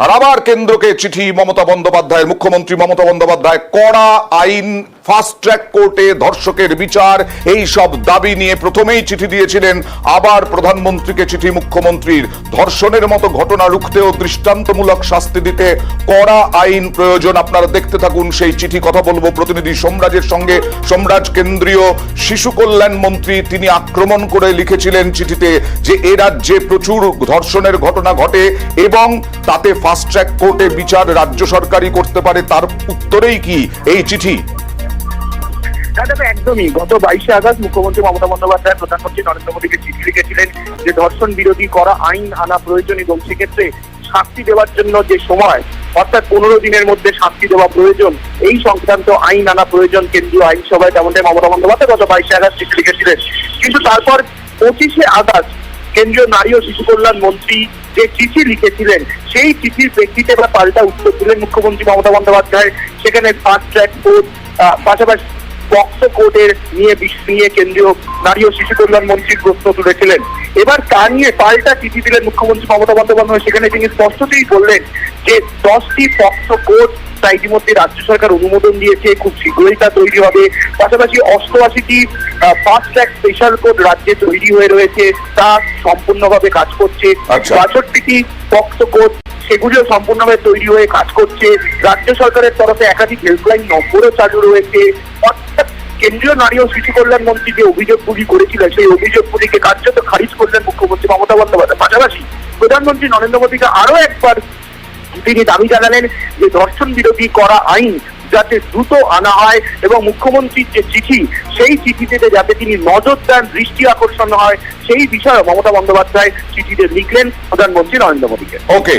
আর আবার কেন্দ্রকে চিঠি মমতা বন্দ্যোপাধ্যায়ের। মুখ্যমন্ত্রী মমতা বন্দ্যোপাধ্যায় কড়া আইন, ফাস্ট ট্র্যাক কোর্টে ধর্ষকের বিচার, এই সব দাবি নিয়ে প্রথমেই চিঠি দিয়েছিলেন। আবার প্রধানমন্ত্রীকে চিঠি মুখ্যমন্ত্রীর। ধর্ষণের মতো ঘটনা রুখতেও দৃষ্টান্তমূলক শাস্তি দিতে কড়া আইন প্রয়োজন। আপনারা দেখতে থাকুন সেই চিঠি। কথা বলবো প্রতিনিধি সোমরাজের সঙ্গে। সোমরাজ, কেন্দ্রীয় শিশু কল্যাণ মন্ত্রী তিনি আক্রমণ করে লিখেছিলেন চিঠিতে যে এ রাজ্যে প্রচুর ধর্ষণের ঘটনা ঘটে এবং তাতে ফাস্ট ট্র্যাক কোর্টে বিচার রাজ্য সরকারই করতে পারে। তার উত্তরেই কি এই চিঠি? একদমই গত 22শে আগস্ট মুখ্যমন্ত্রী মমতা বন্দ্যোপাধ্যায় প্রধানমন্ত্রী নরেন্দ্র মোদীকে চিঠি লিখেছিলেন যে ধর্ষণ বিরোধী করা আইন আনা প্রয়োজন এবং সেক্ষেত্রে শাস্তি দেওয়ার জন্য যে সময় অর্থাৎ 15 দিনের মধ্যে শাস্তি দেওয়া প্রয়োজন, এই সংক্রান্ত আইন আনা প্রয়োজন কেন্দ্রীয় আইনসভায়, তেমনটাই মমতা বন্দ্যোপাধ্যায় গত 22শে আগস্ট চিঠি লিখেছিলেন। কিন্তু তারপর 25শে আগস্ট কেন্দ্রীয় নারী ও শিশু কল্যাণ মন্ত্রী যে চিঠি লিখেছিলেন সেই চিঠির প্রেক্ষিতে বা পাল্টা উত্তর দিলেন মুখ্যমন্ত্রী মমতা বন্দ্যোপাধ্যায়। সেখানে ফাস্ট ট্র্যাক কোর্ট পাশাপাশি পক্সো কোর্টের নিয়ে কেন্দ্রীয় নারী ও শিশু কল্যাণ মন্ত্রীর প্রশ্ন তুলেছিলেন। এবার তা নিয়ে পাল্টা চিঠি দিলেন মুখ্যমন্ত্রী মমতা বন্দ্যোপাধ্যায়। সেখানে তিনি স্পষ্টতই বললেন যে 10টি পক্সো কোর্ট তা ইতিমধ্যে রাজ্য সরকার অনুমোদন দিয়েছে, খুব শীঘ্রই তা তৈরি হবে। পাশাপাশি 88টি ফাস্ট ট্র্যাক স্পেশাল কোর্ট রাজ্যে তৈরি হয়ে রয়েছে, তা সম্পূর্ণভাবে কাজ করছে। 62টি পক্সো কোর্ট সেগুলিও সম্পূর্ণভাবে তৈরি হয়ে কাজ করছে। রাজ্য সরকারের তরফে একাধিক হেল্পলাইন নম্বরও চালু রয়েছে। অর্থাৎ কেন্দ্রীয় নারী ও শিশু কল্যাণ মন্ত্রী যে অভিযোগগুলি করেছিলেন সেই অভিযোগগুলিকে কার্যত খারিজ করলেন মুখ্যমন্ত্রী মমতা বন্দ্যোপাধ্যায়। পাশাপাশি প্রধানমন্ত্রী নরেন্দ্র মোদীকে আরো একবার তিনি দাবি জানালেন যে ধর্ষণ বিরোধী করা আইন যাতে দ্রুত আনা হয় এবং মুখ্যমন্ত্রীর যে চিঠি সেই চিঠিতে যাতে তিনি নজর দেন, দৃষ্টি আকর্ষণ হয়, সেই বিষয়ে মমতা বন্দ্যোপাধ্যায় চিঠিতে লিখলেন প্রধানমন্ত্রী নরেন্দ্র মোদীকে। ওকে।